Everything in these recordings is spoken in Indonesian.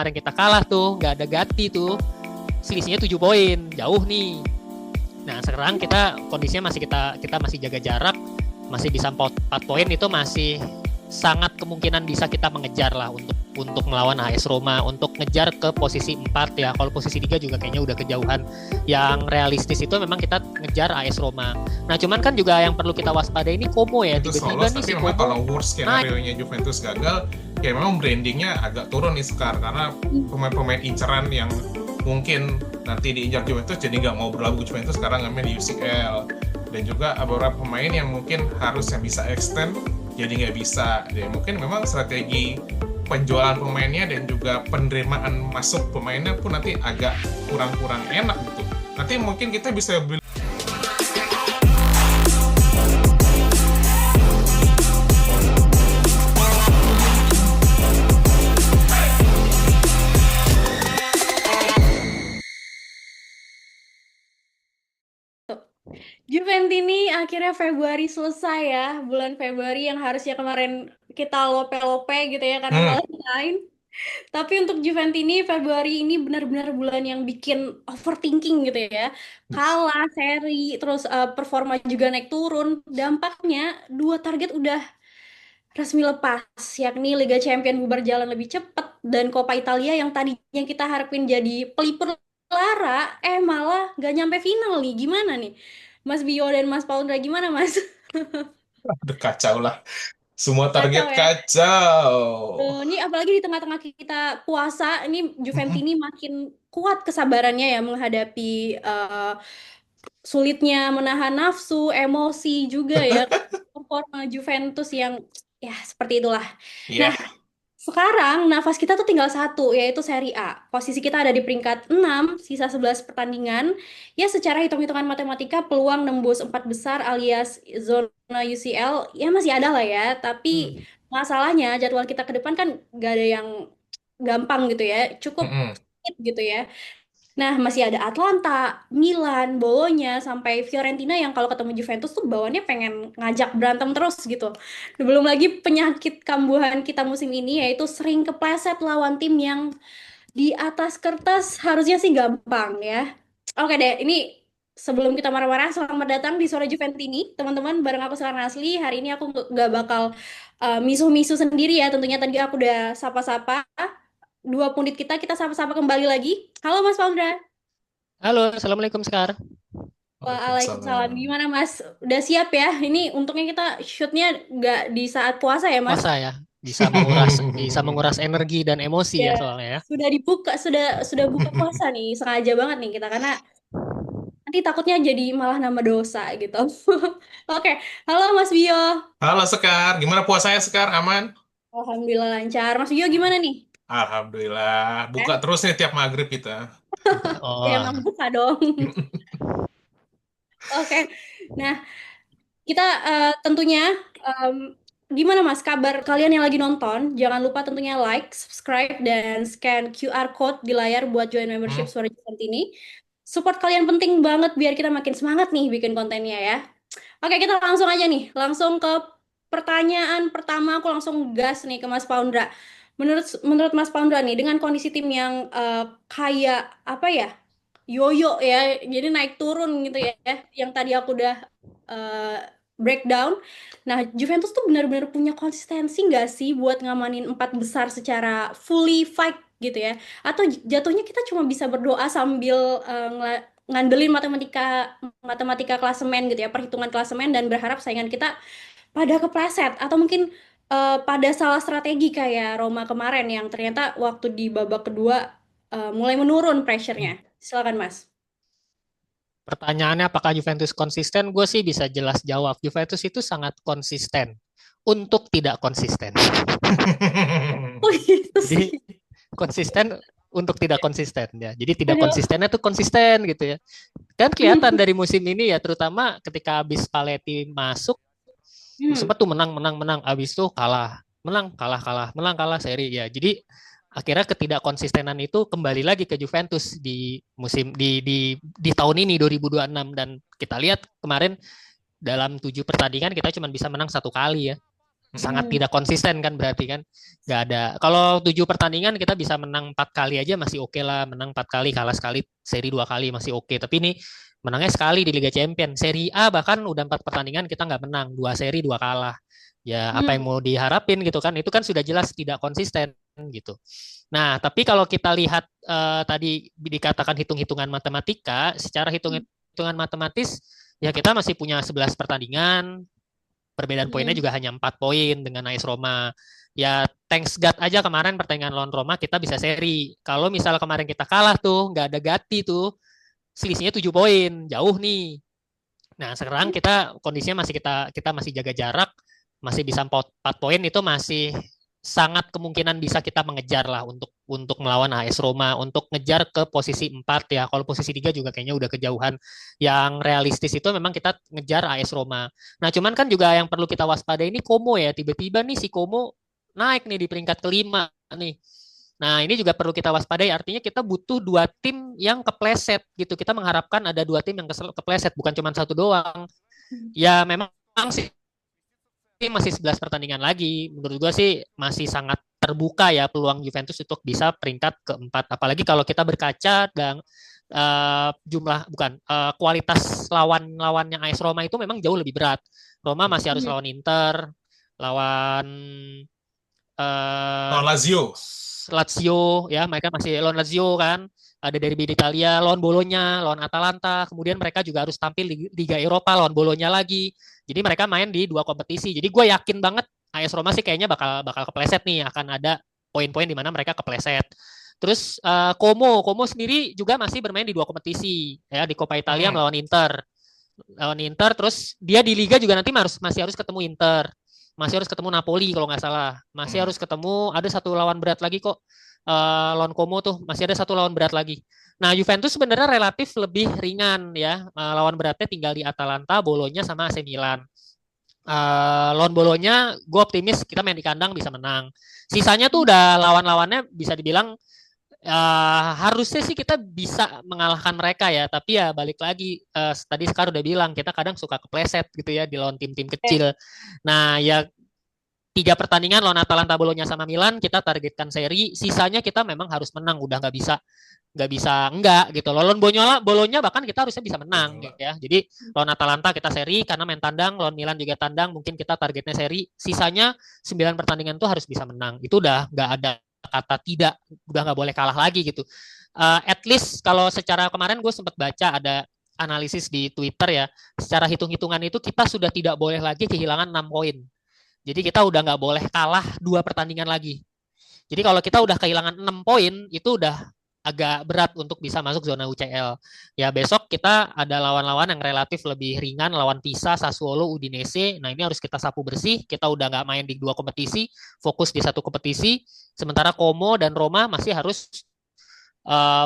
kemarin kita kalah tuh, nggak ada Gatti tuh, selisihnya 7 poin, jauh nih. Nah sekarang kondisinya kita masih jaga jarak, masih bisa 4 poin, itu masih sangat kemungkinan bisa kita mengejar lah untuk melawan AS Roma, untuk ngejar ke posisi 4 ya. Kalau posisi 3 juga kayaknya udah kejauhan. Yang realistis itu memang kita ngejar AS Roma. Nah cuman kan juga yang perlu kita waspadai ini Como ya, tiba-tiba nih tapi si memang Como kalau worst skenario-nya Juventus gagal, ya memang brandingnya agak turun nih sekarang, karena pemain-pemain inceran yang mungkin nanti diinjak Juventus jadi nggak mau berlabuh ke Juventus sekarang ngambil di UCL, dan juga beberapa pemain yang mungkin harusnya bisa extend jadi nggak bisa. Ya mungkin memang strategi penjualan pemainnya dan juga penerimaan masuk pemainnya pun nanti agak kurang enak gitu. Nanti mungkin kita bisa beli. Juventini akhirnya Februari selesai ya, bulan Februari yang harusnya kemarin kita lope-lope gitu ya karena Valentine. Tapi untuk Juventini Februari ini benar-benar bulan yang bikin overthinking gitu ya. Kalah seri, terus performa juga naik turun. Dampaknya 2 target udah resmi lepas, yakni Liga Champions bubar jalan lebih cepat dan Coppa Italia yang tadinya kita harapin jadi pelipur lara, malah gak nyampe final nih. Gimana nih? Mas Bio dan Mas Paundra gimana Mas? Udah kacau lah, semua Kacau target ya. kacau. Ini apalagi di tengah-tengah kita puasa, ini Juventini makin kuat kesabarannya ya menghadapi sulitnya menahan nafsu, emosi juga ya. Performa Juventus yang ya seperti itulah. Nah, Iya. sekarang nafas kita tuh tinggal satu, yaitu Serie A. Posisi kita ada di peringkat 6, sisa 11 pertandingan. Ya secara hitung-hitungan matematika peluang nembus 4 besar alias zona UCL ya masih ada lah ya. Tapi masalahnya jadwal kita ke depan kan gak ada yang gampang gitu ya. Cukup sulit gitu ya. Nah, masih ada Atlanta, Milan, Bolonya, sampai Fiorentina yang kalau ketemu Juventus tuh bawaannya pengen ngajak berantem terus gitu. Belum lagi penyakit kambuhan kita musim ini yaitu sering kepleset lawan tim yang di atas kertas harusnya sih gampang ya. Oke deh, ini sebelum kita marah-marah, selamat datang di Sore Juventini, teman-teman, bareng aku Sekarang Asli. Hari ini aku nggak bakal misuh-misuh sendiri ya. Tentunya tadi aku udah sapa-sapa. Dua pundit kita sapa-sapa kembali lagi. Halo Mas Paundra. Halo, assalamualaikum Sekar. Waalaikumsalam. Waalaikumsalam. Gimana Mas? Udah siap ya? Ini untungnya kita shootnya nggak di saat puasa ya Mas? Puasa ya, bisa menguras energi dan emosi Ya, ya soalnya ya. sudah dibuka, sudah buka puasa nih. Sengaja banget nih kita karena nanti takutnya jadi malah nambah dosa gitu. Oke, halo Mas Bio. Halo Sekar, gimana puasanya Sekar? Aman? Alhamdulillah lancar. Mas Bio gimana nih? Alhamdulillah, buka Eh, terus nih tiap maghrib kita. ya Oh, emang buka dong. Oke, nah kita tentunya em, gimana Mas kabar kalian yang lagi nonton? Jangan lupa tentunya like, subscribe, dan scan QR code di layar buat join membership Hmm? Suara Juvent ini. Support kalian penting banget biar kita makin semangat nih bikin kontennya ya. Oke, kita langsung aja nih, langsung ke pertanyaan pertama. Aku langsung gas nih ke Mas Paundra. Menurut menurut Mas Paundra nih, dengan kondisi tim yang kayak apa ya, yoyo ya, jadi naik turun gitu ya, yang tadi aku udah eh, breakdown. Nah, Juventus tuh benar-benar punya konsistensi nggak sih buat ngamanin 4 besar secara fully fight gitu ya? Atau jatuhnya kita cuma bisa berdoa sambil ngandelin matematika matematika klasemen gitu ya, perhitungan klasemen dan berharap saingan kita pada kepleset atau mungkin pada salah strategi kayak Roma kemarin yang ternyata waktu di babak kedua mulai menurun pressure-nya. Silakan Mas. pertanyaannya apakah Juventus konsisten? Gue sih bisa jelas jawab. Juventus itu sangat konsisten untuk tidak konsisten. Oh gitu sih. Jadi konsisten untuk tidak konsisten ya. Jadi tidak Aduh. konsistennya tuh konsisten gitu ya. Kan kelihatan dari musim ini ya, terutama ketika habis Paletti masuk Hmm. sempat tuh menang menang menang, habis itu kalah, menang kalah kalah, menang kalah seri ya. Jadi akhirnya ketidakkonsistenan itu kembali lagi ke Juventus di musim di tahun ini 2026, dan kita lihat kemarin dalam 7 pertandingan kita cuma bisa menang 1 kali ya. sangat Hmm. tidak konsisten kan, berarti kan nggak ada. Kalau 7 pertandingan kita bisa menang 4 kali aja masih oke lah, menang 4 kali kalah sekali, seri 2 kali masih oke. Tapi ini menangnya sekali di Liga Champion, Seri A bahkan udah 4 pertandingan kita nggak menang, 2 seri 2 kalah. Ya apa yang Hmm. mau diharapin gitu kan, itu kan sudah jelas tidak konsisten gitu. Nah tapi kalau kita lihat tadi dikatakan hitung-hitungan matematika, secara hitung-hitungan matematis ya kita masih punya 11 pertandingan, perbedaan poinnya Hmm. juga hanya 4 poin dengan AS Roma. Ya thanks God aja kemarin pertandingan lawan Roma kita bisa seri. Kalau misal kemarin kita kalah tuh, nggak ada Gatti tuh, selisihnya 7 poin, jauh nih. Nah sekarang kita kondisinya masih kita masih jaga jarak, masih bisa 4 poin, itu masih sangat kemungkinan bisa kita mengejar lah untuk melawan AS Roma, untuk ngejar ke posisi 4 ya. Kalau posisi 3 juga kayaknya udah kejauhan. Yang realistis itu memang kita ngejar AS Roma. Nah, cuman kan juga yang perlu kita waspadai ini Como ya. Tiba-tiba nih si Como naik nih di peringkat kelima nih. Nah, ini juga perlu kita waspadai. Artinya kita butuh 2 tim yang kepleset gitu. Kita mengharapkan ada 2 tim yang kepleset, bukan cuma satu doang. Ya memang sih masih 11 pertandingan lagi. Menurut gue sih masih sangat terbuka ya peluang Juventus untuk bisa peringkat keempat. Apalagi kalau kita berkaca dan jumlah bukan kualitas lawan-lawannya AS Roma itu memang jauh lebih berat. Roma masih harus Hmm. lawan Inter, lawan No, eh, Lazio. Lazio ya, mereka masih lawan Lazio kan, ada derby di Italia, lawan Bolonya, lawan Atalanta, kemudian mereka juga harus tampil di Liga Eropa lawan Bolonya lagi. Jadi mereka main di 2 kompetisi. Jadi gue yakin banget AS Roma sih kayaknya bakal bakal kepleset nih, akan ada poin-poin di mana mereka kepleset. Terus Como sendiri juga masih bermain di 2 kompetisi ya, di Coppa Italia Mm-mm. melawan Inter, terus dia di Liga juga nanti masih harus ketemu Inter, masih harus ketemu Napoli kalau nggak salah, masih Mm-mm. harus ketemu, ada satu lawan berat lagi kok. Lawan Como tuh masih ada satu lawan berat lagi. Nah Juventus sebenarnya relatif lebih ringan ya, lawan beratnya tinggal di Atalanta, Bolonya sama AC Milan. Lawan Bolonya gue optimis kita main di kandang bisa menang. Sisanya tuh udah lawan-lawannya bisa dibilang harusnya sih kita bisa mengalahkan mereka ya, tapi ya balik lagi, tadi Sekar udah bilang kita kadang suka kepleset gitu ya di lawan tim-tim Eh, kecil. Nah ya 3 pertandingan lawan Atalanta, Bolonya sama Milan kita targetkan seri, sisanya kita memang harus menang, udah nggak bisa enggak gitu. Lawan Bolonya bahkan kita harusnya bisa menang gitu ya. Jadi lawan Atalanta kita seri karena main tandang, lawan Milan juga tandang, mungkin kita targetnya seri, sisanya 9 pertandingan tuh harus bisa menang. Itu udah nggak ada kata tidak, udah nggak boleh kalah lagi gitu. At least kalau secara kemarin gue sempat baca ada analisis di Twitter ya, secara hitung-hitungan itu kita sudah tidak boleh lagi kehilangan 6 poin. Jadi kita udah nggak boleh kalah 2 pertandingan lagi. Jadi kalau kita udah kehilangan 6 poin, itu udah agak berat untuk bisa masuk zona UCL. Ya besok kita ada lawan-lawan yang relatif lebih ringan, lawan Pisa, Sassuolo, Udinese. Nah ini harus kita sapu bersih. Kita udah nggak main di 2 kompetisi, fokus di satu kompetisi. Sementara Como dan Roma masih harus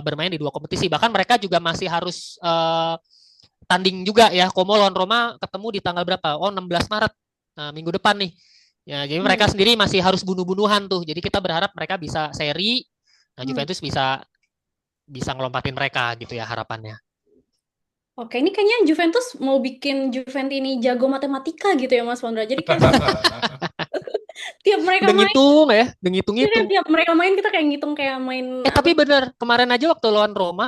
bermain di 2 kompetisi. Bahkan mereka juga masih harus tanding juga ya. Como lawan Roma ketemu di tanggal berapa? Oh 16 Maret. Nah, minggu depan nih. Ya, jadi mereka hmm. sendiri masih harus bunuh-bunuhan tuh. Jadi kita berharap mereka bisa seri. Nah, Hmm. Juventus bisa bisa ngelompatin mereka gitu ya harapannya. Oke, ini kayaknya Juventus mau bikin Juventus ini jago matematika gitu ya Mas Pondra. Jadi kayak tiap mereka Udah main, ngitung ya, udah ya kan ngitung-ngitung. tiap mereka main kita kayak ngitung kayak main apa? Tapi bener, kemarin aja waktu lawan Roma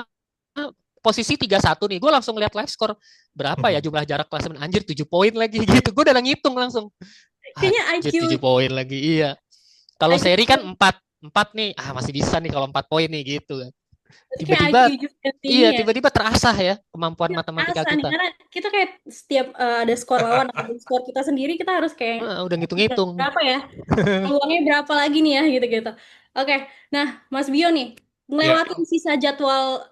posisi 3-1 nih, gue langsung lihat live score berapa ya jumlah jarak klasemen, anjir 7 poin lagi gitu. Gue udah ngitung langsung. Kayaknya Anjir IQ 7 poin lagi. Iya. Kalau IQ seri kan 4 4 nih, masih bisa nih kalau 4 poin nih gitu. berarti kayak IQ Tiba-tiba Juventus ini iya, ya. tiba-tiba terasah ya kemampuan matematika Asa nih kita. karena kita kayak setiap ada skor lawan atau skor kita sendiri kita harus kayak Udah ngitung-ngitung. berapa ya? Peluangnya berapa lagi nih ya gitu-gitu. Oke, nah Mas Bio nih Ya, ngelewatin sisa jadwal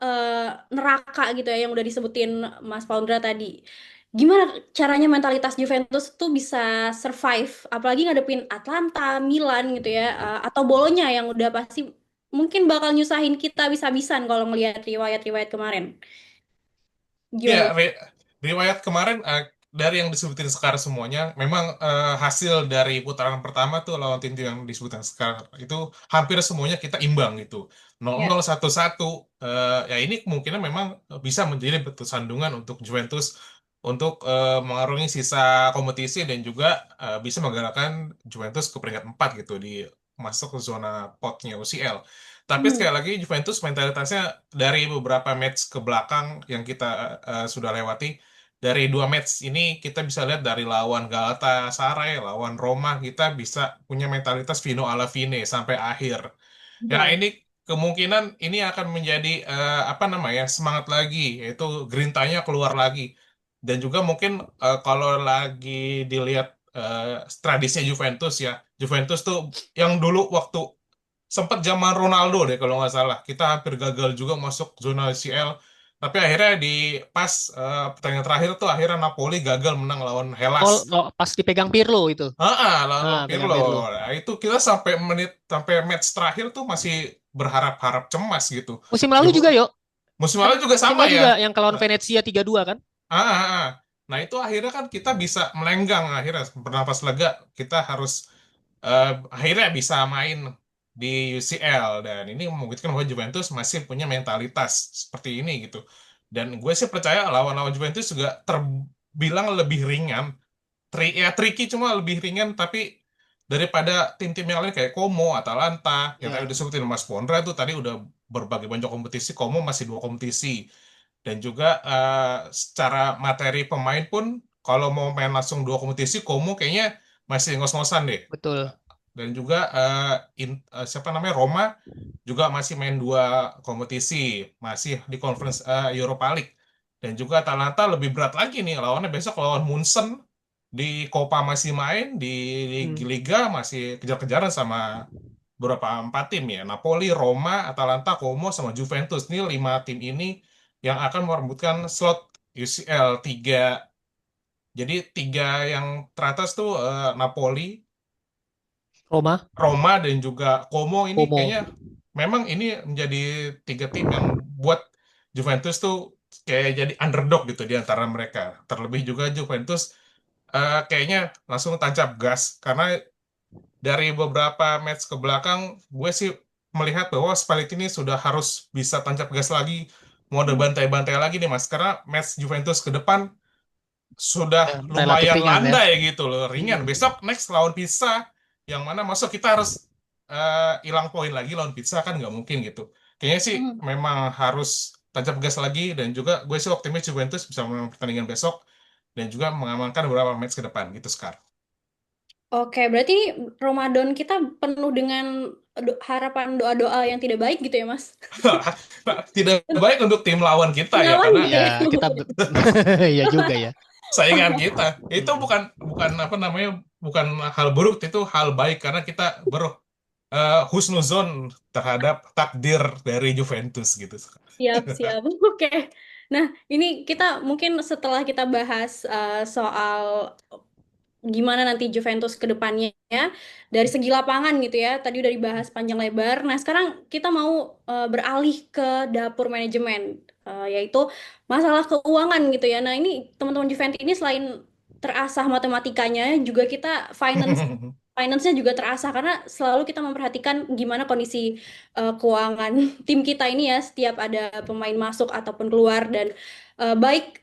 neraka gitu ya yang udah disebutin Mas Paundra tadi. Gimana caranya mentalitas Juventus tuh bisa survive, apalagi ngadepin Atlanta, Milan gitu ya, atau Bolonya yang udah pasti mungkin bakal nyusahin kita bisa-bisan kalau ngelihat riwayat-riwayat kemarin. ya, Gimana Mas? riwayat kemarin dari yang disebutin sekarang semuanya, memang hasil dari putaran pertama tuh lawan tim yang disebutin sekarang itu hampir semuanya kita imbang gitu. nol Ya. nol 1-1. Ya ini kemungkinan memang bisa menjadi batu sandungan untuk Juventus untuk mengarungi sisa kompetisi dan juga bisa menggerakkan Juventus ke peringkat 4 gitu di masuk ke zona potnya UCL. Tapi Hmm. sekali lagi Juventus mentalitasnya dari beberapa match ke belakang yang kita sudah lewati, dari dua match ini kita bisa lihat dari lawan Galatasaray, lawan Roma kita bisa punya mentalitas Vino alla fine sampai akhir. Ya, Ya. ini kemungkinan ini akan menjadi apa namanya semangat lagi, yaitu grintanya keluar lagi. Dan juga mungkin kalau lagi dilihat tradisinya Juventus ya, Juventus tuh yang dulu waktu sempat zaman Ronaldo deh kalau nggak salah, kita hampir gagal juga masuk zona UCL. Tapi akhirnya di pas pertandingan terakhir tuh akhirnya Napoli gagal menang lawan Hellas. Oh, oh, pas dipegang Pirlo itu. Lawan Ah, pegang Pirlo. Pirlo. Nah, itu kita sampai match terakhir tuh masih berharap-harap cemas gitu. Musim lalu Ju- juga, yuk. Musim Kan lalu juga musim sama lalu ya. juga yang kelawan Venezia 3-2 kan? Ah, ah, ah. Nah, itu akhirnya kan kita bisa melenggang akhirnya bernapas lega. Kita harus akhirnya bisa main di UCL dan ini membuktikan bahwa Juventus masih punya mentalitas seperti ini gitu. Dan gue sih percaya lawan-lawan Juventus juga terbilang lebih ringan. Ya tricky cuma lebih ringan tapi daripada tim-tim yang lain kayak Como, Atalanta, yang tadi udah Ya, sebutin Mas Pondra tuh tadi udah berbagai banyak kompetisi, Como masih dua kompetisi. Dan juga secara materi pemain pun kalau mau main langsung dua kompetisi, Como kayaknya masih ngos-ngosan deh. betul. Dan juga siapa namanya Roma juga masih main dua kompetisi, masih di Conference Europa League. Dan juga Atalanta lebih berat lagi nih lawannya besok lawan Munchen di Copa masih main di Hmm. Liga masih kejar-kejaran sama beberapa empat tim ya. Napoli, Roma, Atalanta, Como sama Juventus. Ini lima tim ini yang akan merebutkan slot UCL 3. Jadi tiga yang teratas tuh Napoli, Roma, Roma dan juga Como ini Como. kayaknya memang ini menjadi tiga tim yang buat Juventus tuh kayak jadi underdog gitu di antara mereka. Terlebih juga Juventus kayaknya langsung tancap gas karena dari beberapa match ke belakang gue sih melihat bahwa Spalletti ini sudah harus bisa tancap gas lagi, mau ada bantai-bantai lagi nih Mas karena match Juventus ke depan sudah Ya, relatif lumayan ringan ya. landai gitu loh, ringan. Hmm. Besok next lawan Pizza, yang mana masuk kita harus hilang poin lagi lawan Pizza kan nggak mungkin gitu. Kayaknya sih Hmm. memang harus tancap gas lagi dan juga gue sih optimis Juventus bisa menang pertandingan besok dan juga mengamankan beberapa match ke depan gitu sekarang. Oke, berarti ini Ramadan kita penuh dengan harapan doa-doa yang tidak baik gitu ya, Mas? Tidak baik untuk tim lawan kita ya Lawan karena gitu ya. Ya, kita ya juga ya. saingan kita itu Hmm. bukan bukan apa namanya bukan hal buruk itu hal baik karena kita husnuzon terhadap takdir dari Juventus gitu. Siap, siap. Oke. Nah, ini kita mungkin setelah kita bahas soal gimana nanti Juventus ke depannya dari segi lapangan gitu ya. Tadi udah dibahas panjang lebar. Nah, sekarang kita mau beralih ke dapur manajemen, yaitu masalah keuangan gitu ya. Nah, ini teman-teman Juventus ini selain terasah matematikanya, juga kita finance-nya juga terasah karena selalu kita memperhatikan gimana kondisi keuangan tim kita ini ya setiap ada pemain masuk ataupun keluar dan baik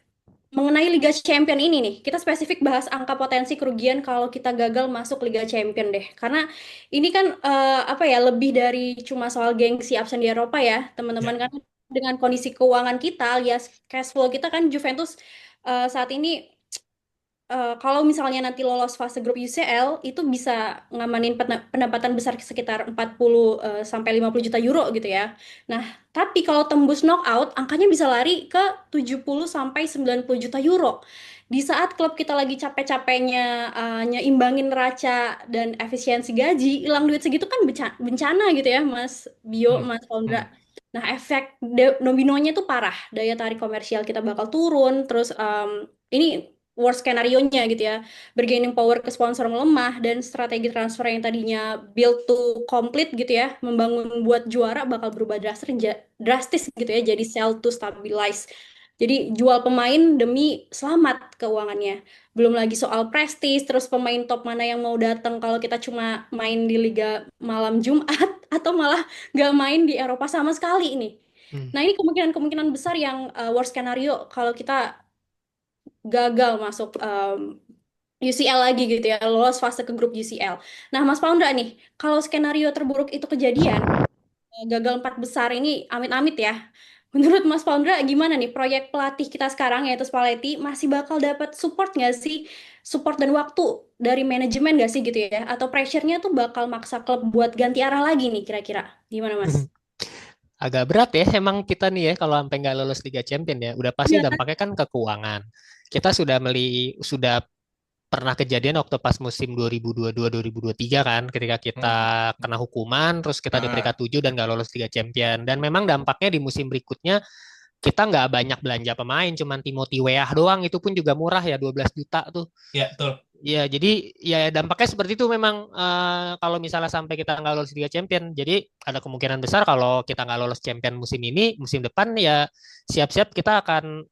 mengenai Liga Champion ini nih, kita spesifik bahas angka potensi kerugian kalau kita gagal masuk Liga Champion deh. Karena ini kan apa ya lebih dari cuma soal gengsi absen di Eropa ya, teman-teman Ya. kan dengan kondisi keuangan kita alias cash flow kita kan Juventus saat ini kalau misalnya nanti lolos fase grup UCL itu bisa ngamanin pendapatan besar sekitar 40 sampai 50 juta euro gitu ya. Nah, tapi kalau tembus knockout angkanya bisa lari ke 70 sampai 90 juta euro. Di saat klub kita lagi capek-capeknya nyeimbangin neraca dan efisiensi gaji, hilang duit segitu kan bencana gitu ya, Mas Bio, Hmm. Mas Pondra. Hmm. Nah, efek dominonya tuh parah. Daya tarik komersial kita bakal turun. Terus ini worst skenario-nya gitu ya. Bargaining power ke sponsor melemah dan strategi transfer yang tadinya build to complete gitu ya, membangun buat juara bakal berubah drastis gitu ya, jadi sell to stabilize. Jadi jual pemain demi selamat keuangannya. Belum lagi soal prestis, terus pemain top mana yang mau datang kalau kita cuma main di Liga malam Jumat atau malah nggak main di Eropa sama sekali ini. Hmm. Nah, ini kemungkinan-kemungkinan besar yang worst skenario kalau kita gagal masuk UCL lagi gitu ya, lolos fase ke grup UCL. Nah, Mas Paundra nih, kalau skenario terburuk itu kejadian, gagal empat besar ini amit-amit ya. Menurut Mas Paundra gimana nih proyek pelatih kita sekarang yaitu Spalletti masih bakal dapat support nggak sih? Support dan waktu dari manajemen nggak sih gitu ya? Atau pressure-nya tuh bakal maksa klub buat ganti arah lagi nih kira-kira? Gimana Mas? Agak berat ya emang kita nih ya kalau sampai nggak lolos Liga Champion ya. Udah pasti Iya. dampaknya kan ke keuangan. Kita sudah pernah kejadian waktu pas musim 2022-2023 kan, ketika kita Hmm. kena hukuman, terus kita di peringkat Nah, 7 dan nggak lolos Liga Champion. Dan memang dampaknya di musim berikutnya kita nggak banyak belanja pemain, cuman Timothy Weah doang, itu pun juga murah ya 12 juta tuh. ya betul. Ya, jadi ya dampaknya seperti itu memang kalau misalnya sampai kita nggak lolos Liga Champion. Jadi ada kemungkinan besar kalau kita nggak lolos Champion musim ini, musim depan ya siap-siap kita akan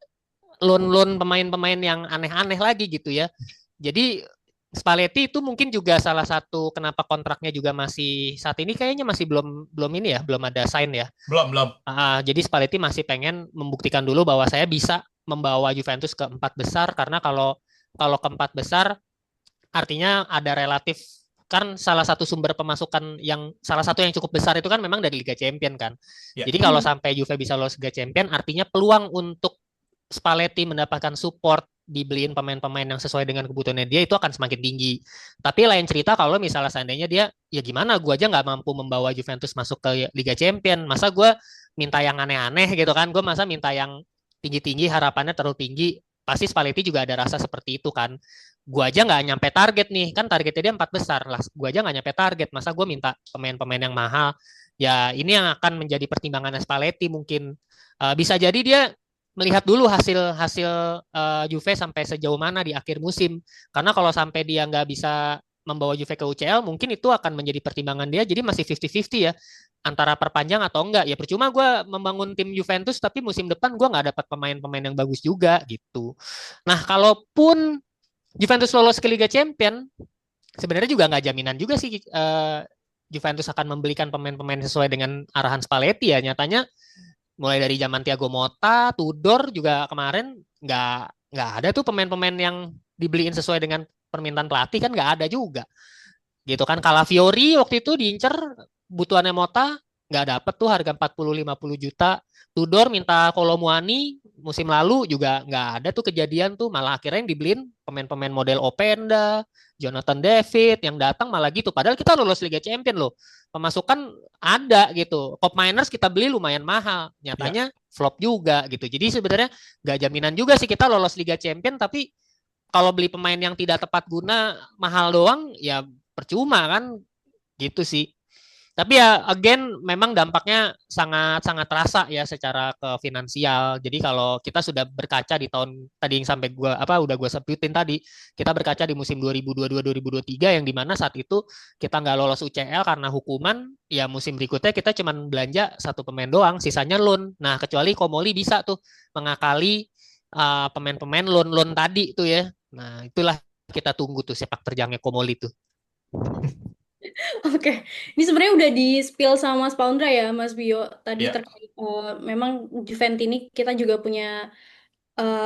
loan-loan pemain-pemain yang aneh-aneh lagi gitu ya. Jadi Spalletti itu mungkin juga salah satu kenapa kontraknya juga masih saat ini kayaknya masih belum belum ini ya, belum ada sign ya. Belum, belum. Jadi Spalletti masih pengen membuktikan dulu bahwa saya bisa membawa Juventus ke empat besar karena kalau kalau ke empat besar artinya ada relatif kan salah satu sumber pemasukan yang salah satu yang cukup besar itu kan memang dari Liga Champion kan. Ya. Jadi kalau sampai Juve bisa lolos Liga Champion artinya peluang untuk Spalletti mendapatkan support dibeliin pemain-pemain yang sesuai dengan kebutuhannya dia itu akan semakin tinggi. Tapi lain cerita kalau misalnya seandainya dia ya gimana gue aja nggak mampu membawa Juventus masuk ke Liga Champion, masa gue minta yang aneh-aneh gitu kan? Gue masa minta yang tinggi-tinggi harapannya terlalu tinggi. Pasti Spalletti juga ada rasa seperti itu kan. Gue aja nggak nyampe target nih kan targetnya dia empat besar lah. Gue aja nggak nyampe target, masa gue minta pemain-pemain yang mahal. Ya ini yang akan menjadi pertimbangan Spalletti mungkin. Bisa jadi dia melihat dulu hasil hasil Juve sampai sejauh mana di akhir musim. Karena kalau sampai dia nggak bisa membawa Juve ke UCL, mungkin itu akan menjadi pertimbangan dia. Jadi masih 50-50 ya antara perpanjang atau enggak. Ya percuma gue membangun tim Juventus, tapi musim depan gue nggak dapat pemain-pemain yang bagus juga gitu. Nah, kalaupun Juventus lolos ke Liga Champion, sebenarnya juga nggak jaminan juga sih Juventus akan membelikan pemain-pemain sesuai dengan arahan Spalletti ya. Nyatanya mulai dari zaman Thiago Motta, Tudor juga kemarin nggak ada tuh pemain-pemain yang dibeliin sesuai dengan permintaan pelatih kan nggak ada juga gitu kan. Calafiori waktu itu diincer butuhannya Motta nggak dapet tuh harga 40-50 juta. Tudor minta Kolomuani musim lalu juga nggak ada tuh kejadian tuh, malah akhirnya yang dibeliin pemain-pemain model Openda, Jonathan David yang datang malah gitu. Padahal kita lolos Liga Champion loh, pemasukan ada gitu. Top Miners kita beli lumayan mahal, Ya. nyatanya flop juga gitu. Jadi sebenarnya nggak jaminan juga sih kita lolos Liga Champion, tapi kalau beli pemain yang tidak tepat guna mahal doang ya percuma kan gitu sih. Tapi ya again memang dampaknya sangat sangat terasa ya secara ke finansial. Jadi kalau kita sudah berkaca di tahun tadi yang sampai gua apa udah gua sebutin tadi, kita berkaca di musim 2022-2023 yang dimana saat itu kita nggak lolos UCL karena hukuman, ya musim berikutnya kita cuma belanja satu pemain doang, sisanya loan. Nah, kecuali Komoli bisa tuh mengakali pemain-pemain loan-loan tadi tuh ya. Nah, itulah kita tunggu tuh sepak terjangnya Komoli tuh. Oke, ini sebenarnya udah di spill sama Mas Paundra ya, Mas Bio. Tadi Ya. terkait memang Juventus ini kita juga punya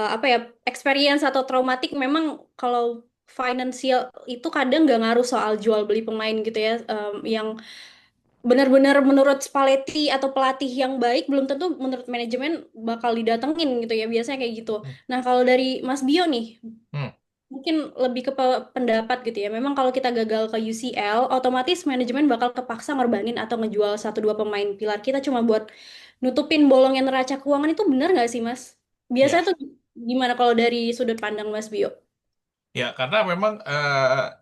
apa ya experience atau traumatik. Memang kalau financial itu kadang nggak ngaruh soal jual beli pemain gitu ya, yang benar-benar menurut Spalletti atau pelatih yang baik belum tentu menurut manajemen bakal didatengin gitu ya. Biasanya kayak gitu. Hmm. Nah, kalau dari Mas Bio nih, Hmm. mungkin lebih ke pendapat gitu ya. Memang kalau kita gagal ke UCL, otomatis manajemen bakal kepaksa ngorbanin atau ngejual satu dua pemain pilar kita cuma buat nutupin bolongnya neraca keuangan itu benar nggak sih, Mas? Ya. Biasanya tuh gimana kalau dari sudut pandang Mas Bio? Ya, karena memang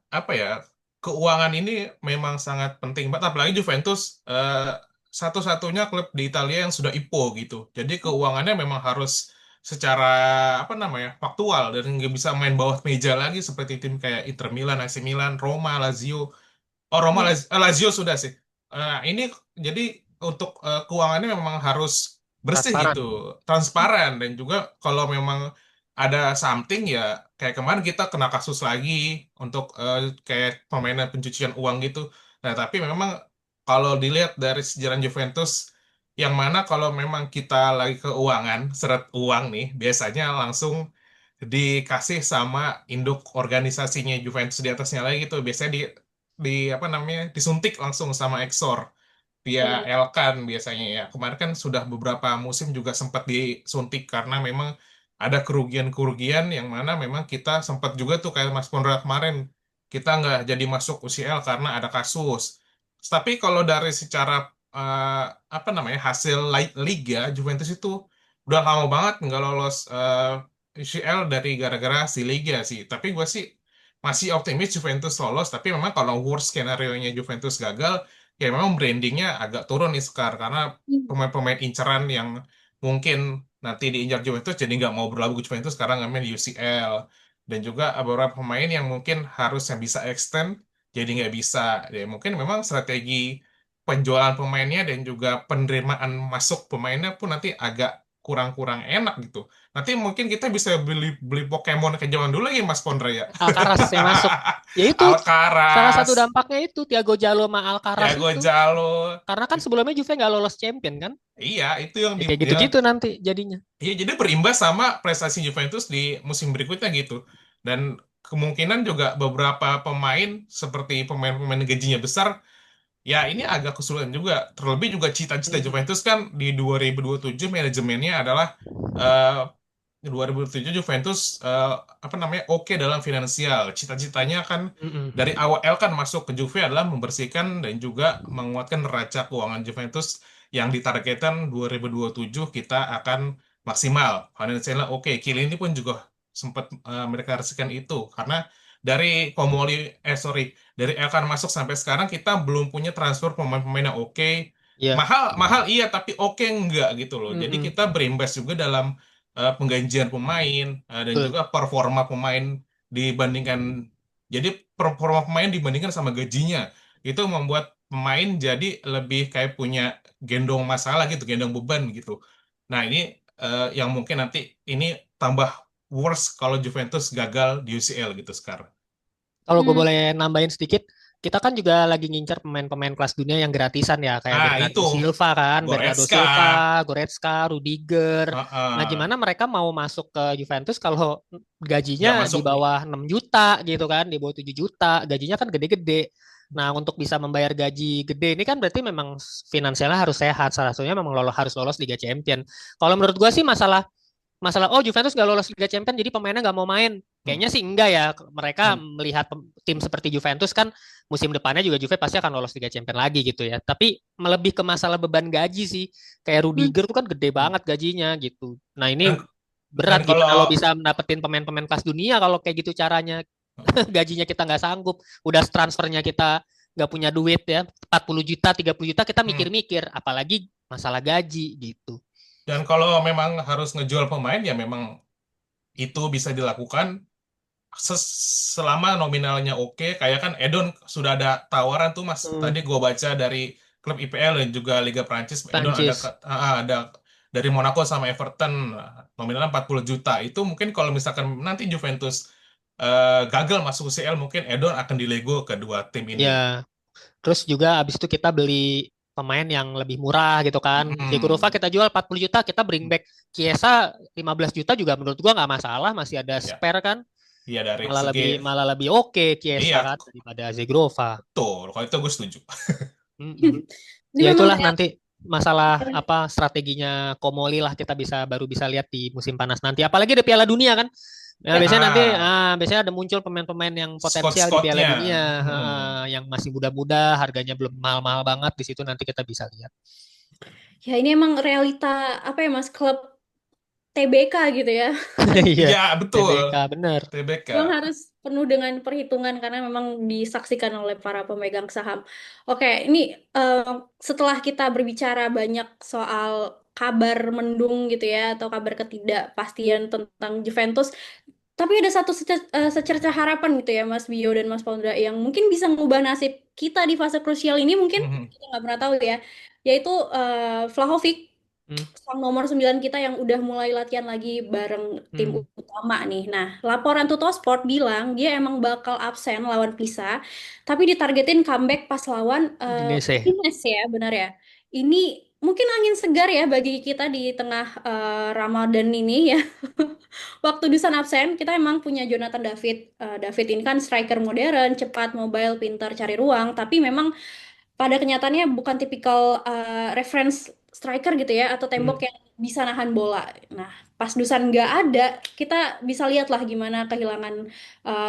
apa ya, keuangan ini memang sangat penting banget, apalagi Juventus satu-satunya klub di Italia yang sudah IPO gitu. Jadi keuangannya memang harus secara apa namanya faktual dan nggak bisa main bawah meja lagi seperti tim kayak Inter Milan, AC Milan, Roma, Lazio. Oh, Roma, Ya. Lazio sudah sih. Ini jadi untuk keuangannya memang harus bersih gitu, Transparan. transparan dan juga kalau memang ada something ya kayak kemarin kita kena kasus lagi untuk kayak permainan pencucian uang gitu. Nah, tapi memang kalau dilihat dari sejarah Juventus yang mana kalau memang kita lagi keuangan, seret uang nih, biasanya langsung dikasih sama induk organisasinya Juventus di atasnya lagi gitu. Biasanya di apa namanya disuntik langsung sama Exor via Hmm. Elkan biasanya ya. Kemarin kan sudah beberapa musim juga sempat disuntik karena memang ada kerugian-kerugian yang mana memang kita sempat juga tuh kayak Mas Pondra kemarin kita nggak jadi masuk UCL karena ada kasus. Tapi kalau dari secara eh, apa namanya hasil liga Juventus itu udah lama banget nggak lolos UCL dari gara-gara si liga sih. Tapi gue sih masih optimis Juventus lolos. Tapi memang kalau worst skenario-nya Juventus gagal, ya memang brandingnya agak turun nih sekarang karena pemain-pemain inceran yang mungkin nanti diincar Juventus jadi nggak mau berlabuh ke Juventus sekarang main di UCL dan juga beberapa pemain yang mungkin harusnya bisa extend jadi nggak bisa ya mungkin memang strategi penjualan pemainnya dan juga penerimaan masuk pemainnya pun nanti agak kurang-kurang enak gitu. Nanti mungkin kita bisa beli beli Pokemon ke zaman dulu lagi Mas Pondra ya. Alcaraz yang masuk. Ya itu salah satu Alcaraz, dampaknya itu Thiago Jallo sama Alcaraz Thiago itu. Jalo. Karena kan sebelumnya Juve nggak lolos champion kan? Iya, itu yang Ya di kayak ya, gitu-gitu nanti jadinya. iya jadi berimbas sama prestasi Juventus di musim berikutnya gitu. Dan kemungkinan juga beberapa pemain seperti pemain-pemain gajinya besar, ya ini agak kesulitan juga. Terlebih juga cita-cita Juventus kan di 2027 manajemennya adalah eh, 2007 Juventus apa namanya oke dalam finansial. Cita-citanya kan dari Mm-mm. awal kan masuk ke Juve adalah membersihkan dan juga menguatkan neraca keuangan Juventus yang ditargetkan 2027 kita akan maksimal. Finansialnya oke. Chiellini pun juga sempat mereka resmikan itu karena dari Komoli sorry dari Elkan masuk sampai sekarang kita belum punya transfer pemain-pemain yang oke. Iya. Mahal mahal iya tapi oke enggak gitu loh. Jadi Mm-mm. kita berimbas juga dalam penggajian pemain dan Betul. juga performa pemain dibandingkan jadi performa pemain dibandingkan sama gajinya itu membuat pemain jadi lebih kayak punya gendong masalah gitu, gendong beban gitu. Nah, ini yang mungkin nanti ini tambah worse kalau Juventus gagal di UCL gitu sekarang. Kalau gue Hmm. boleh nambahin sedikit, kita kan juga lagi ngincer pemain-pemain kelas dunia yang gratisan ya, kayak Ah, itu Bernardo Silva kan, Bernardo Goretzka. Silva, Goretzka, Rudiger. Nah, Heeh. gimana mereka mau masuk ke Juventus kalau gajinya Nggak di masuk nih. bawah 6 juta gitu kan, di bawah 7 juta, gajinya kan gede-gede. Nah, untuk bisa membayar gaji gede ini kan berarti memang finansialnya harus sehat. Salah satunya memang harus lolos Liga Champion. Kalau menurut gue sih masalah masalah Juventus gak lolos Liga Champions jadi pemainnya gak mau main. Hmm. Kayaknya sih enggak ya. Mereka Hmm. melihat tim seperti Juventus kan musim depannya juga Juve pasti akan lolos Liga Champions lagi gitu ya. Tapi lebih ke masalah beban gaji sih. Kayak Hmm. Rudiger tuh kan gede Hmm. banget gajinya gitu. Nah Dan ini dan berat kalau gimana lo bisa dapetin pemain-pemain kelas dunia kalau kayak gitu caranya. Gajinya kita nggak sanggup. Udah transfernya kita nggak punya duit ya. 40 juta, 30 juta kita hmm. mikir-mikir. Apalagi masalah gaji gitu. Dan kalau memang harus ngejual pemain ya memang itu bisa dilakukan selama nominalnya oke. Kayak kan Edon sudah ada tawaran tuh Mas. Hmm, Tadi gua baca dari klub IPL dan juga Liga Prancis, Edon ada Prancis. ada dari Monaco sama Everton nominalnya 40 juta. Itu mungkin kalau misalkan nanti Juventus gagal masuk UCL mungkin Edon akan dilego kedua tim ini. Ya, terus juga abis itu kita beli pemain yang lebih murah gitu kan. Zegorova Hmm. kita jual 40 juta, kita bring back Chiesa 15 juta juga menurut gua nggak masalah, masih ada Ya, spare kan. iya dari Malah segi lebih malah lebih oke Chiesa iya kan daripada Zegrova. betul. Kalau itu gue setuju. Mm-mm. Ini Ya memang itulah real. nanti masalah apa strateginya Komoli lah kita baru bisa lihat di musim panas nanti. Apalagi ada Piala Dunia kan. Ya, Ya. Ah, biasanya ada muncul pemain-pemain yang potensial di Piala Scott-Scottnya. Dunia, Hmm. yang masih muda-muda, harganya belum mahal-mahal banget. Di situ nanti kita bisa lihat. Ya ini emang realita apa ya Mas, klub TBK gitu ya. Iya, Iya, betul. TBK bener. TBK. Memang harus penuh dengan perhitungan karena memang disaksikan oleh para pemegang saham. Oke, ini eh, setelah kita berbicara banyak soal kabar mendung gitu ya atau kabar ketidakpastian tentang Juventus, tapi ada satu secerca harapan gitu ya Mas Bio dan Mas Paundra yang mungkin bisa mengubah nasib kita di fase krusial ini mungkin Mhm. kita nggak pernah tahu ya, yaitu Vlahovic, Hmm, sang nomor 9 kita yang udah mulai latihan lagi bareng tim hmm. utama nih. Nah, laporan Tuttosport bilang dia emang bakal absen lawan Pisa, tapi ditargetin comeback pas lawan Udinese. Udinese ya, benar ya. Ini mungkin angin segar ya bagi kita di tengah Ramadan ini ya. Waktu Dusan absen, kita emang punya Jonathan David. David ini kan striker modern, cepat, mobile, pintar, cari ruang. Tapi memang pada kenyataannya bukan tipikal reference striker gitu ya, atau tembok Hmm. yang bisa nahan bola. Nah, pas Dusan nggak ada, kita bisa lihat lah gimana kehilangan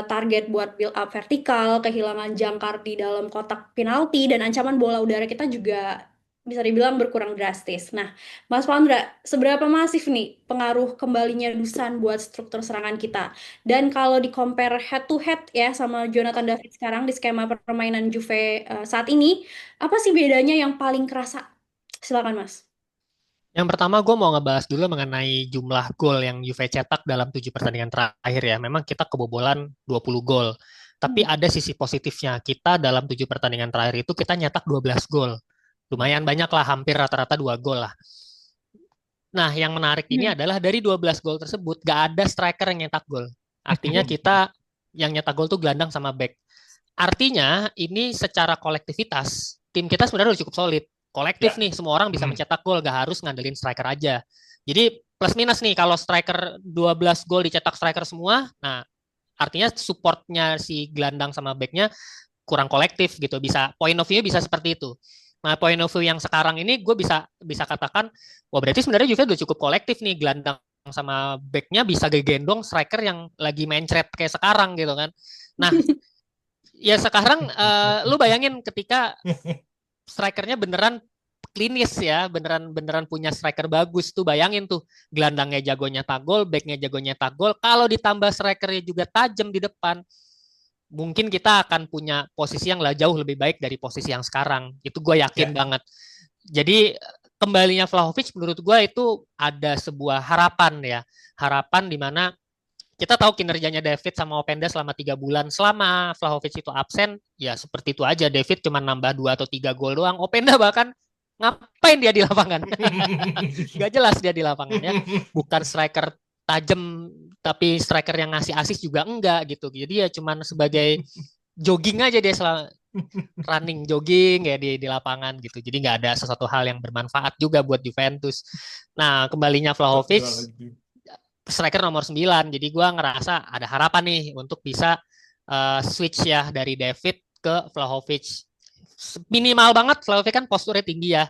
target buat build up vertikal, kehilangan jangkar di dalam kotak penalti, dan ancaman bola udara kita juga bisa dibilang berkurang drastis. Nah, Mas Pandra, seberapa masif nih pengaruh kembalinya Dusan buat struktur serangan kita? Dan kalau di compare head to head ya sama Jonathan David sekarang di skema permainan Juve saat ini, apa sih bedanya yang paling kerasa? Silakan, Mas. Yang pertama gue mau ngebahas dulu mengenai jumlah gol yang Juve cetak dalam 7 pertandingan terakhir ya. Memang kita kebobolan 20 gol. Tapi Hmm. ada sisi positifnya. Kita dalam 7 pertandingan terakhir itu kita nyetak 12 gol. Lumayan banyak lah, hampir rata-rata 2 gol lah. Nah, yang menarik ini Hmm. adalah dari 12 gol tersebut gak ada striker yang nyetak gol. Artinya kita yang nyetak gol tuh gelandang sama back. Artinya ini secara kolektivitas tim kita sebenarnya udah cukup solid. Kolektif Ya. nih, semua orang bisa Hmm. mencetak gol, gak harus ngandelin striker aja. Jadi plus minus nih kalau striker 12 gol dicetak striker semua, nah artinya supportnya si gelandang sama backnya kurang kolektif gitu. Bisa point of view bisa seperti itu. Nah, point of view yang sekarang ini gue bisa bisa katakan, wah berarti sebenarnya Juve udah cukup kolektif nih, gelandang sama backnya bisa gegendong striker yang lagi mencret kayak sekarang gitu kan. Nah, ya sekarang lu bayangin ketika strikernya beneran klinis ya, beneran beneran punya striker bagus tuh, bayangin tuh gelandangnya jagonya tagol, backnya jagonya tagol, kalau ditambah strikernya juga tajam di depan, mungkin kita akan punya posisi yang lah jauh lebih baik dari posisi yang sekarang. Itu gue yakin Ya. banget. Jadi kembalinya Vlahovic menurut gue itu ada sebuah harapan ya, harapan di mana kita tahu kinerjanya David sama Openda selama 3 bulan. Selama Vlahovic itu absen, ya seperti itu aja. David cuma nambah 2 atau 3 gol doang. Openda bahkan ngapain dia di lapangan? Gak jelas dia di lapangan ya. Bukan striker tajam, tapi striker yang ngasih assist juga enggak gitu. Jadi ya cuma sebagai jogging aja dia selama running jogging ya di lapangan gitu. Jadi nggak ada sesuatu hal yang bermanfaat juga buat Juventus. Nah, kembalinya Vlahovic striker nomor 9. Jadi gue ngerasa ada harapan nih untuk bisa switch ya dari David ke Vlahovic. Minimal banget, Vlahovic kan posturnya tinggi ya.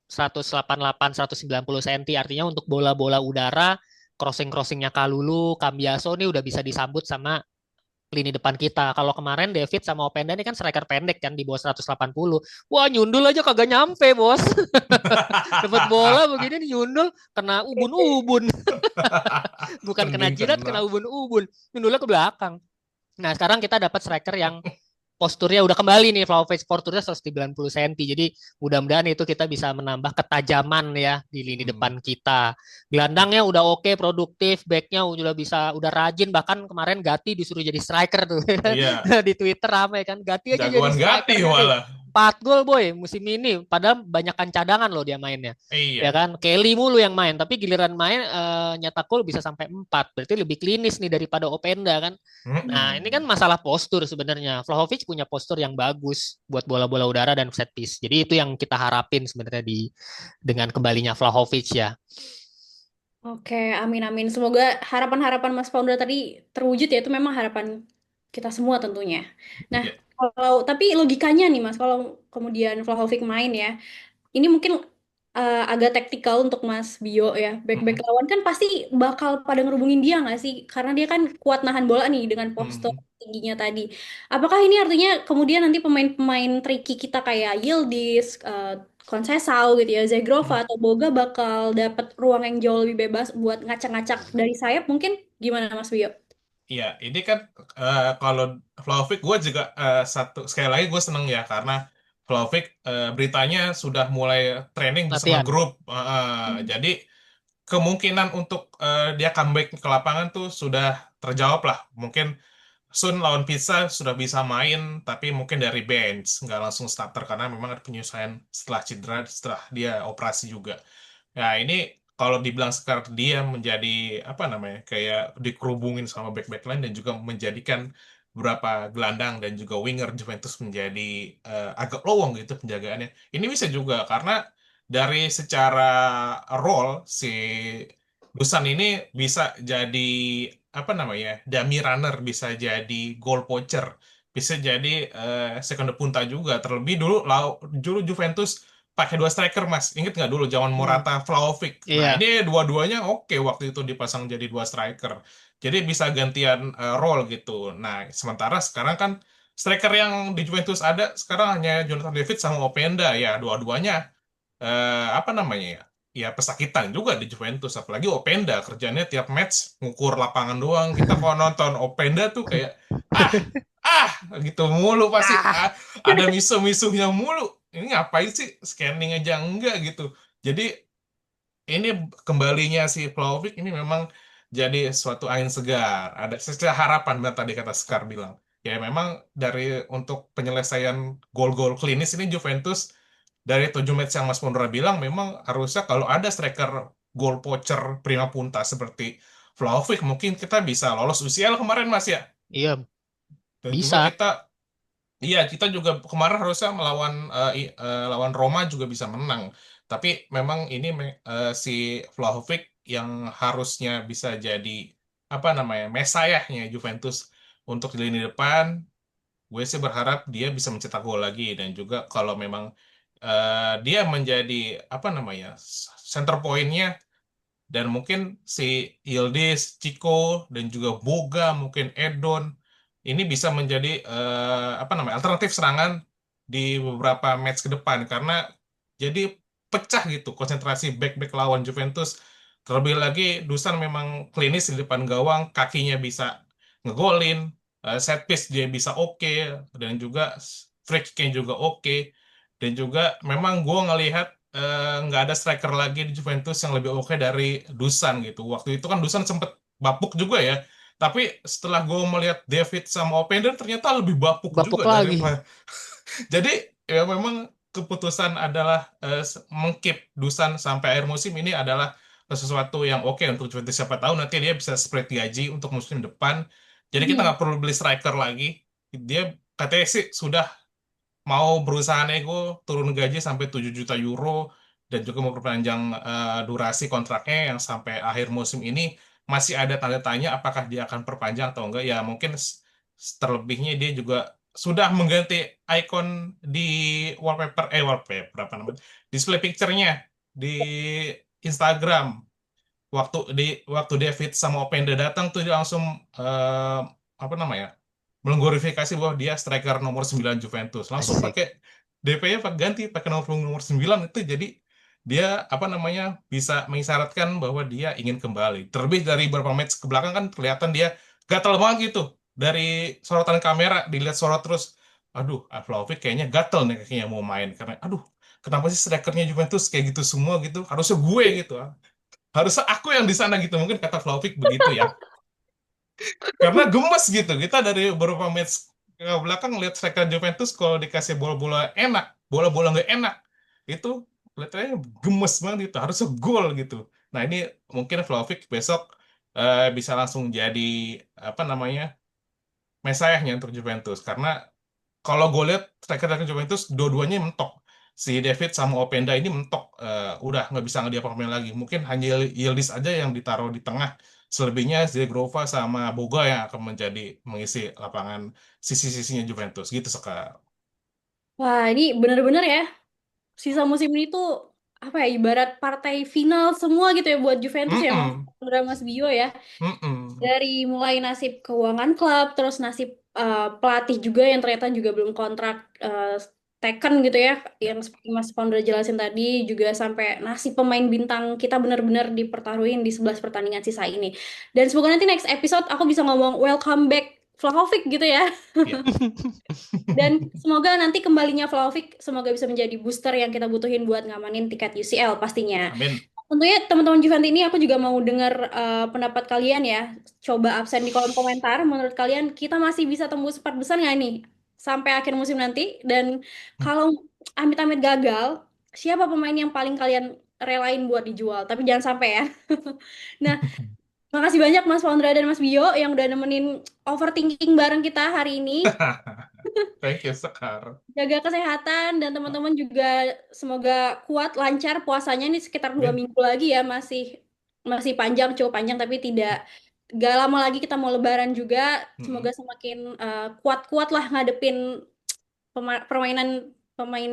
188, 190 cm. Artinya untuk bola-bola udara, crossing-crossingnya Kalulu, Cambiaso ini udah bisa disambut sama lini depan kita. Kalau kemarin David sama Openda ini kan striker pendek kan di bawah 180. Wah, nyundul aja kagak nyampe, Bos. Dapat bola begini nyundul kena ubun-ubun. Bukan kena Mending jidat, kena. kena ubun-ubun. Nyundulnya ke belakang. Nah, sekarang kita dapat striker yang posturnya udah kembali nih, Vlahovic posturnya 190 cm. Jadi mudah-mudahan itu kita bisa menambah ketajaman ya di lini depan kita. Gelandangnya udah oke, produktif, backnya udah bisa, udah rajin. Bahkan kemarin Gatti disuruh jadi striker tuh. Iya, Di Twitter ramai kan, Gatti aja jadi jagoan striker Gatti Gatti. malah. 4 gol boy musim ini, padahal banyakkan cadangan loh dia mainnya. Ya Iya. kan, Kelly mulu yang main, tapi giliran main nyetak gol bisa sampai 4. Berarti lebih klinis nih daripada Openda kan. Nah, ini kan Mm-mm. masalah postur sebenarnya. Vlahovic punya postur yang bagus buat bola-bola udara dan set piece. Jadi itu yang kita harapin sebenarnya dengan kembalinya Vlahovic ya. Oke, amin amin. Semoga harapan-harapan Mas Paundra tadi terwujud ya. Itu memang harapan kita semua tentunya. Nah, Ya. kalau tapi logikanya nih Mas, kalau kemudian Vlahovic main ya, ini mungkin agak taktikal untuk Mas Bio ya. Back-back Mm-mm. lawan kan pasti bakal pada ngerubungin dia nggak sih? Karena dia kan kuat nahan bola nih dengan postur Mm-mm. tingginya tadi. Apakah ini artinya kemudian nanti pemain-pemain tricky kita kayak Yildiz, Conceição gitu ya, Zegrova Mm. atau Boga bakal dapat ruang yang jauh lebih bebas buat ngacak-ngacak dari sayap mungkin? Gimana Mas Bio? Iya, ini kan kalau Vlahovic gue juga satu sekali lagi gue seneng ya karena Vlahovic beritanya sudah mulai training bersama Latihan. grup. Hmm. Jadi kemungkinan untuk dia comeback ke lapangan tuh sudah terjawab lah. Mungkin Sun lawan Pizza sudah bisa main, tapi mungkin dari bench, nggak langsung starter karena memang ada penyesuaian setelah cedera, setelah dia operasi juga. Ya ini kalau dibilang sekarang dia menjadi apa namanya kayak dikerubungin sama back-back line dan juga menjadikan beberapa gelandang dan juga winger Juventus menjadi agak lowong gitu penjagaannya. Ini bisa juga karena dari secara role si Dusan ini bisa jadi apa namanya dummy runner, bisa jadi goal poacher, bisa jadi second punta juga. Terlebih dulu Juventus pakai dua striker Mas. Ingat nggak dulu zaman Hmm, Morata, Vlahovic. Nah iya. ini dua-duanya oke waktu itu dipasang jadi dua striker. Jadi bisa gantian role gitu. Nah sementara sekarang kan striker yang di Juventus ada sekarang hanya Jonathan David sama Openda ya, dua-duanya apa namanya ya? Ya pesakitan juga di Juventus, apalagi Openda kerjanya tiap match ngukur lapangan doang. Kita kalau nonton Openda tuh kayak ah ah gitu mulu pasti Ah, ada misuh-misuhnya mulu. Ini ngapain sih scanning aja enggak gitu. Jadi ini kembalinya si Vlahovic ini memang jadi suatu angin segar. Ada secara harapan benar tadi kata Sekar bilang. Ya memang dari untuk penyelesaian gol-gol klinis ini Juventus dari 7 match yang Mas Pondra bilang memang harusnya kalau ada striker goal poacher prima punta seperti Vlahovic mungkin kita bisa lolos UCL kemarin Mas ya. iya, Dan juga bisa. kita iya, kita juga kemarin harusnya melawan lawan Roma juga bisa menang. Tapi memang ini si Vlahovic yang harusnya bisa jadi apa namanya mesayahnya Juventus untuk di lini depan. Gue sih berharap dia bisa mencetak gol lagi dan juga kalau memang dia menjadi apa namanya center pointnya dan mungkin si Yildiz, Chico, dan juga Boga, mungkin Edon, ini bisa menjadi apa namanya alternatif serangan di beberapa match ke depan karena jadi pecah gitu konsentrasi back-back lawan Juventus. Terlebih lagi Dusan memang klinis di depan gawang, kakinya bisa ngegolin, set piece dia bisa oke, dan juga free kick-nya juga oke. Dan juga memang gue ngelihat nggak ada striker lagi di Juventus yang lebih oke dari Dusan gitu. Waktu itu kan Dusan sempet bapuk juga ya. Tapi setelah gue melihat David sama Openda ternyata lebih bapuk Bapuk juga dari lagi. jadi ya memang keputusan adalah mengkeep Dusan sampai akhir musim ini adalah sesuatu yang oke untuk Juventus. Siapa tahu nanti dia bisa split gaji untuk musim depan. Jadi kita Hmm. nggak perlu beli striker lagi. Dia katanya sih sudah mau berusaha nego turun gaji sampai 7 juta euro dan juga memperpanjang durasi kontraknya yang sampai akhir musim ini masih ada tanda tanya apakah dia akan perpanjang atau enggak ya mungkin terlebihnya dia juga sudah mengganti ikon di wallpaper apa namanya display picture-nya di Instagram waktu David sama Openda datang tuh dia langsung eh, apa namanya mengglorifikasi bahwa dia striker nomor 9 Juventus. Langsung Asik. pakai DP-nya ganti pakai nomor 9 itu jadi dia apa namanya bisa mengisyaratkan bahwa dia ingin kembali. Terlebih dari beberapa match ke belakang kan kelihatan dia gatal banget gitu. Dari sorotan kamera dilihat sorot terus. Aduh, Vlahovic kayaknya gatel nih kakinya mau main karena aduh, kenapa sih strikernya Juventus kayak gitu semua gitu? Harusnya gue gitu. Harusnya aku yang di sana gitu. Mungkin kata Vlahovic begitu ya. Karena gemes gitu. Kita dari beberapa match ke belakang lihat striker Juventus kalau dikasih bola-bola enak, bola-bola nggak enak, itu kelihatannya gemes banget gitu. Harusnya gol gitu. Nah ini mungkin Vlahovic besok bisa langsung jadi apa namanya mesayahnya untuk Juventus. Karena kalau gue lihat striker-striker Juventus dua-duanya mentok. Si David sama Openda ini mentok. Udah nggak bisa ngediapa-apain lagi. Mungkin hanya Yildiz aja yang ditaruh di tengah. Selebihnya Zdegrova sama Boga yang akan menjadi mengisi lapangan sisi-sisinya Juventus. Gitu sekarang. Wah, ini bener-bener ya. Sisa musim ini tuh apa ya ibarat partai final semua gitu ya buat Juventus ya Mas Mm-mm. Sandra Mas Bio ya. Mm-mm. Dari mulai nasib keuangan klub, terus nasib pelatih juga yang ternyata juga belum kontrak taken gitu ya, Ya. yang seperti Mas Founder jelasin tadi, juga sampai nasib pemain bintang kita benar-benar dipertaruhin di 11 pertandingan sisa ini. Dan semoga nanti next episode aku bisa ngomong welcome back Vlahovic gitu ya. Ya. Dan semoga nanti kembalinya Vlahovic semoga bisa menjadi booster yang kita butuhin buat ngamanin tiket UCL pastinya. Amin. Tentunya teman-teman Juventus ini aku juga mau dengar pendapat kalian ya. Coba absen di kolom komentar. Menurut kalian kita masih bisa tembus 4 besar nggak nih sampai akhir musim nanti? Dan kalau amit-amit gagal, siapa pemain yang paling kalian relain buat dijual? Tapi jangan sampai ya. Nah, makasih banyak Mas Fondra dan Mas Bio yang udah nemenin overthinking bareng kita hari ini. Thank you, Sekar. Jaga kesehatan dan teman-teman juga semoga kuat, lancar puasanya nih sekitar 2 minggu lagi ya, masih masih panjang, cukup panjang tapi tidak gak lama lagi kita mau Lebaran juga. Semoga semakin kuat-kuat lah ngadepin permainan pemain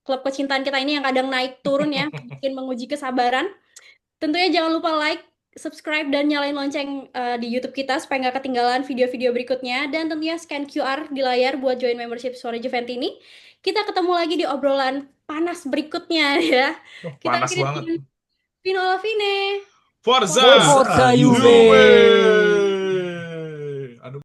klub kecintaan kita ini yang kadang naik turun ya, mungkin menguji kesabaran. Tentunya jangan lupa like, subscribe, dan nyalain lonceng di YouTube kita supaya nggak ketinggalan video-video berikutnya. Dan tentunya scan QR di layar buat join membership Suara Juventini. Kita ketemu lagi di obrolan panas berikutnya ya. Kita Panas akhiri banget. dengan Vino Lavine. Forza Forza Juve. Juve!